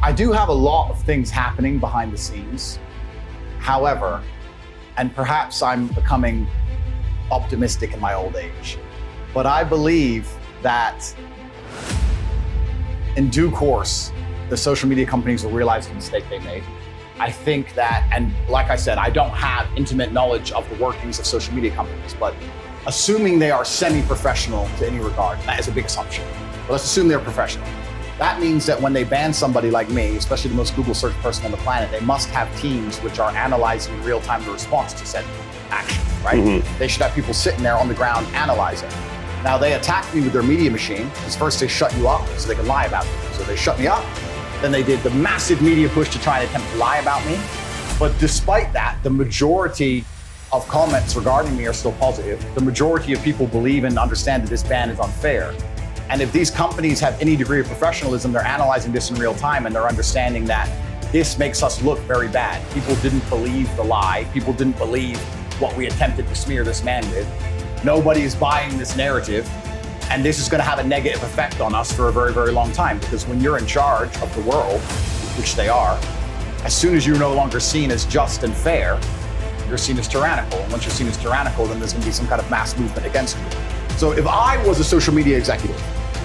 I do have a lot of things happening behind the scenes. However, and perhaps I'm becoming optimistic in my old age, but I believe that in due course, the social media companies will realize the mistake they made. I think that, and like I said, I don't have intimate knowledge of the workings of social media companies, but assuming they are semi-professional to any regard, that is a big assumption, but let's assume they're professional. That means that when they ban somebody like me, especially the most Google search person on the planet, they must have teams which are analyzing in real time the response to said action, right? Mm-hmm. They should have people sitting there on the ground analyzing. Now they attacked me with their media machine, because first they shut you up so they can lie about you. So they shut me up, then they did the massive media push to try and attempt to lie about me. But despite that, the majority of comments regarding me are still positive. The majority of people believe and understand that this ban is unfair. And if these companies have any degree of professionalism, they're analyzing this in real time and they're understanding that this makes us look very bad. People didn't believe the lie. People didn't believe what we attempted to smear this man with. Nobody is buying this narrative. And this is going to have a negative effect on us for a very, very long time. Because when you're in charge of the world, which they are, as soon as you're no longer seen as just and fair, you're seen as tyrannical. And once you're seen as tyrannical, then there's going to be some kind of mass movement against you. So if I was a social media executive,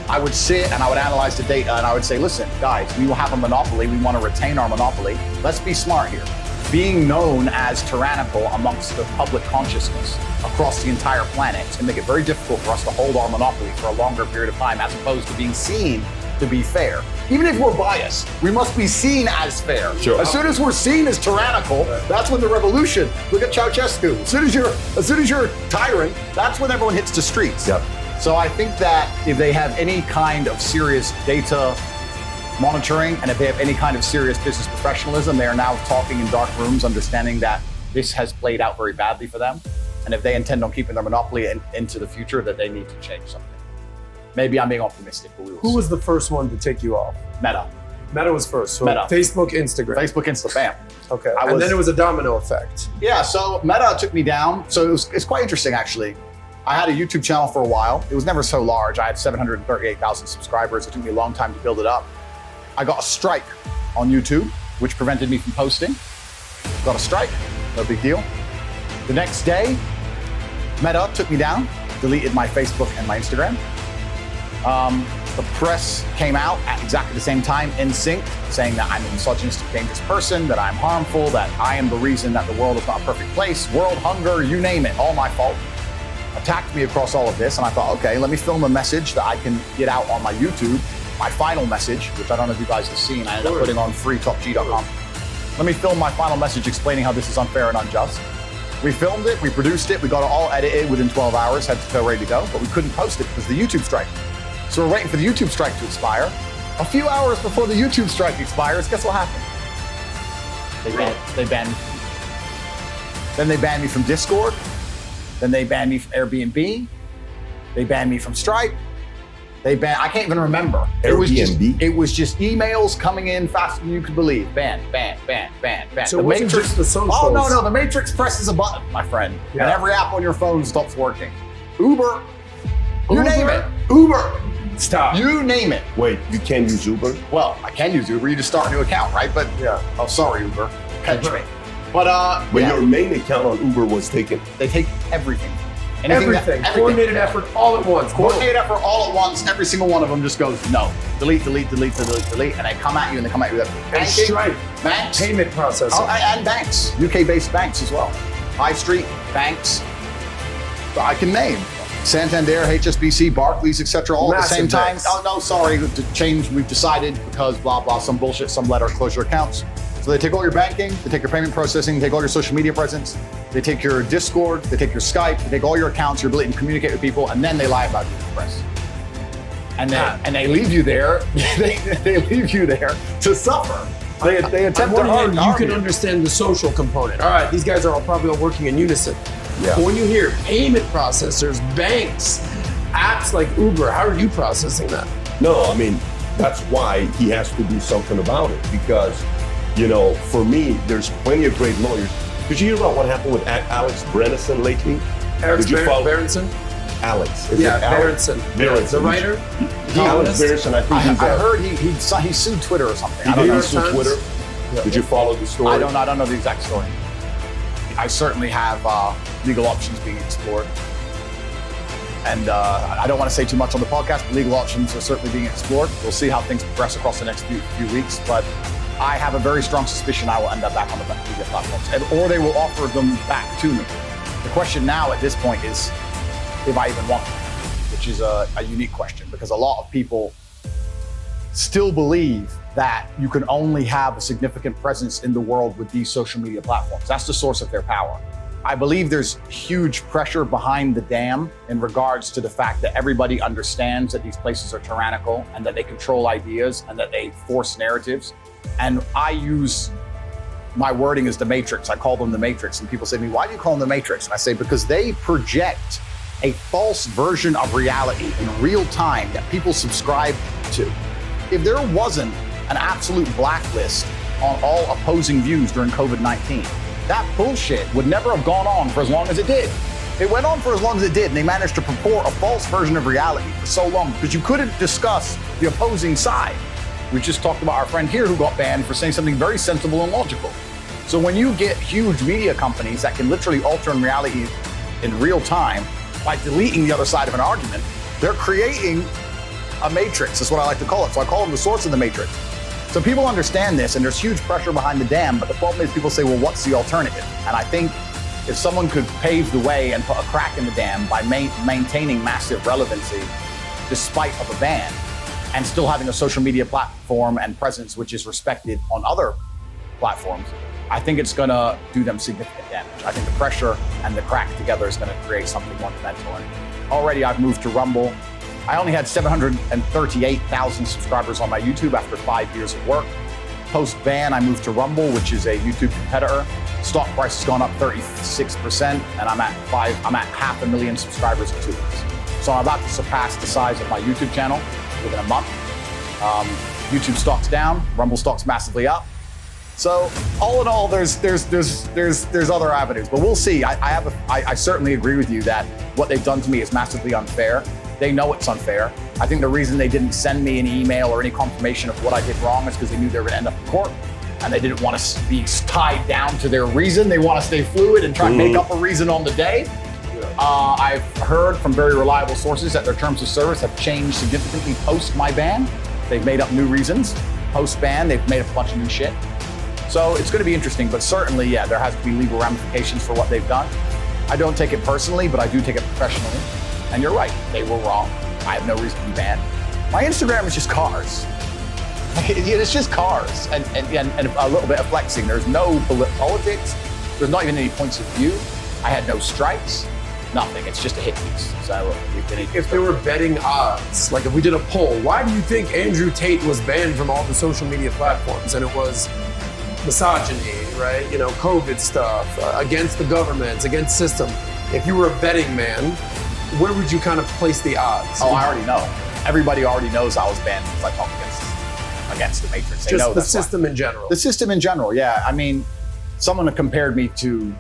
I would sit and I would analyze the data and I would say, listen, guys, we will have a monopoly. We want to retain our monopoly. Let's be smart here. Being known as tyrannical amongst the public consciousness across the entire planet is going to make it very difficult for us to hold our monopoly for a longer period of time, as opposed to being seen to be fair. Even if we're biased, we must be seen as fair. Sure. As soon as we're seen as tyrannical, that's when the revolution. Look at Ceausescu. As soon as you're tyrant, that's when everyone hits the streets. Yep. So I think that if they have any kind of serious data monitoring, and if they have any kind of serious business professionalism, they are now talking in dark rooms, understanding that this has played out very badly for them. And if they intend on keeping their monopoly into the future, that they need to change something. Maybe I'm being optimistic, but we will see. Who was the first one to take you off? Meta. Meta was first. So Meta. Facebook, Instagram. Facebook, Insta, bam. Okay. And then it was a domino effect. Yeah, so Meta took me down. So it's quite interesting, actually. I had a YouTube channel for a while. It was never so large. I had 738,000 subscribers. It took me a long time to build it up. I got a strike on YouTube, which prevented me from posting. Got a strike, no big deal. The next day, Meta took me down, deleted my Facebook and my Instagram. The press came out at exactly the same time, in sync, saying that I'm a misogynistic, dangerous person, that I'm harmful, that I am the reason that the world is not a perfect place, world hunger, you name it, all my fault. Attacked me across all of this, and I thought, okay, let me film a message that I can get out on my YouTube, my final message, which I don't know if you guys have seen. I ended up putting on freetopg.com. Let me film my final message explaining how this is unfair and unjust. We filmed it, we produced it, we got it all edited within 12 hours, had to go ready to go, but we couldn't post it because of the YouTube strike. So we're waiting for the YouTube strike to expire. A few hours before the YouTube strike expires, guess what happened? They banned me. Then they banned me from Discord. Then they banned me from Airbnb. They banned me from Stripe. I can't even remember. Airbnb? It was just emails coming in faster than you could believe. Ban. So it wasn't just the socials. Oh, no, the Matrix presses a button, my friend. Yeah. And every app on your phone stops working. Uber. You name it. Uber. Stop. You name it. Wait, you can't use Uber? Well, I can use Uber. You just start a new account, right? But yeah. Oh, sorry, Uber. Catch me. But yeah. Your main account on Uber was taken. They take everything. Everything. Coordinated effort all at once. Coordinated effort all at once. Every single one of them just goes, no. Delete. And they come at you with banking. Stripe. Banks. Payment processing. Oh, and banks. UK-based banks as well. High Street, banks. So I can name. Santander, HSBC, Barclays, etc. all at the same time. Banks. Oh, no, sorry. To change, we've decided because blah, blah, some bullshit, some letter, close your accounts. So they take all your banking, they take your payment processing, they take all your social media presence, they take your Discord, they take your Skype, they take all your accounts, your ability to communicate with people, and then they lie about you in the press. And they leave you there. they leave you there to suffer. They attempt to harm you. You can understand the social component. All right, these guys are all probably all working in unison. Yeah. But when you hear payment processors, banks, apps like Uber, how are you processing that? No, I mean, that's why he has to do something about it, because for me, there's plenty of great lawyers. Did you hear about what happened with Alex Brenneson lately? Alex Berenson? Alex. Yeah, it Alex? Berenson. The writer? Alex Berenson, I think I heard he sued Twitter or something. I don't he know. sued Twitter. Yeah. Did you follow the story? I don't know the exact story. I certainly have legal options being explored. And I don't want to say too much on the podcast, but legal options are certainly being explored. We'll see how things progress across the next few weeks. But I have a very strong suspicion I will end up back on the media platforms, or they will offer them back to me. The question now at this point is if I even want them, which is a unique question, because a lot of people still believe that you can only have a significant presence in the world with these social media platforms. That's the source of their power. I believe there's huge pressure behind the dam in regards to the fact that everybody understands that these places are tyrannical and that they control ideas and that they force narratives. And I use my wording as the Matrix. I call them the Matrix. And people say to me, why do you call them the Matrix? And I say, because they project a false version of reality in real time that people subscribe to. If there wasn't an absolute blacklist on all opposing views during COVID-19, that bullshit would never have gone on for as long as it did. It went on for as long as it did, and they managed to purport a false version of reality for so long because you couldn't discuss the opposing side. We just talked about our friend here who got banned for saying something very sensible and logical. So when you get huge media companies that can literally alter in reality in real time by deleting the other side of an argument, they're creating a matrix. That's what I like to call it. So I call them the source of the matrix. So people understand this, and there's huge pressure behind the dam, but the problem is people say, well, what's the alternative? And I think if someone could pave the way and put a crack in the dam by maintaining massive relevancy despite of a ban, and still having a social media platform and presence which is respected on other platforms, I think it's going to do them significant damage. I think the pressure and the crack together is going to create something monumental. And already I've moved to Rumble. I only had 738,000 subscribers on my YouTube after 5 years of work. Post-ban, I moved to Rumble, which is a YouTube competitor. Stock price has gone up 36%, and I'm at 500,000 subscribers in 2 weeks. So I'm about to surpass the size of my YouTube channel within a month. YouTube stock's down, Rumble stock's massively up. So all in all, there's other avenues, but we'll see. I certainly agree with you that what they've done to me is massively unfair. They know it's unfair. I think the reason they didn't send me an email or any confirmation of what I did wrong is because they knew they were gonna end up in court, and they didn't want to be tied down to their reason. They want to stay fluid and try to make up a reason on the day. I've heard from very reliable sources that their terms of service have changed significantly post my ban. They've made up new reasons. Post ban, they've made up a bunch of new shit. So it's going to be interesting, but certainly, yeah, there has to be legal ramifications for what they've done. I don't take it personally, but I do take it professionally. And you're right, they were wrong. I have no reason to be banned. My Instagram is just cars. It's just cars and a little bit of flexing. There's no politics. There's not even any points of view. I had no strikes, nothing. It's just a hit piece. So if there were betting odds, like if we did a poll, why do you think Andrew Tate was banned from all the social media platforms? And it was misogyny, right? You know, COVID stuff, against the government, against system. If you were a betting man, where would you kind of place the odds? Oh, I already know. Everybody already knows I was banned because I talked against the Matrix. They know the system in general. The system in general, yeah. I mean, someone compared me to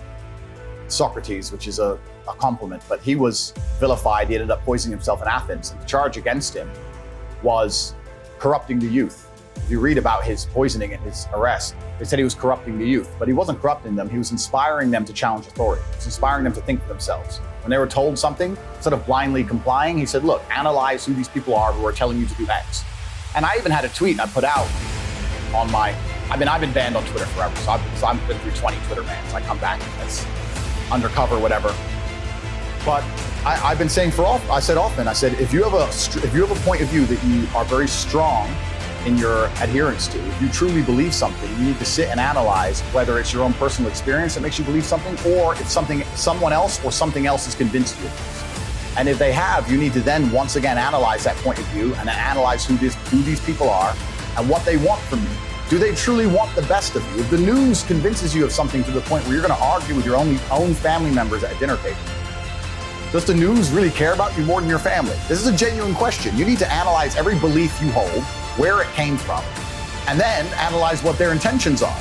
Socrates, which is a compliment, but he was vilified. He ended up poisoning himself in Athens, and the charge against him was corrupting the youth. If you read about his poisoning and his arrest, they said he was corrupting the youth, but he wasn't corrupting them. He was inspiring them to challenge authority. He was inspiring them to think for themselves. When they were told something, instead of blindly complying, he said, look, analyze who these people are who are telling you to do X. And I even had a tweet I put out on I've been banned on Twitter forever. So I've been through 20 Twitter bans. I come back as undercover, whatever. But I've been saying I said, if you have a point of view that you are very strong in your adherence to, if you truly believe something, you need to sit and analyze whether it's your own personal experience that makes you believe something, or it's someone else or something else has convinced you of this. And if they have, you need to then once again analyze that point of view and then analyze who these people are and what they want from you. Do they truly want the best of you? If the news convinces you of something to the point where you're going to argue with your own family members at a dinner table, does the news really care about you more than your family? This is a genuine question. You need to analyze every belief you hold, where it came from, and then analyze what their intentions are.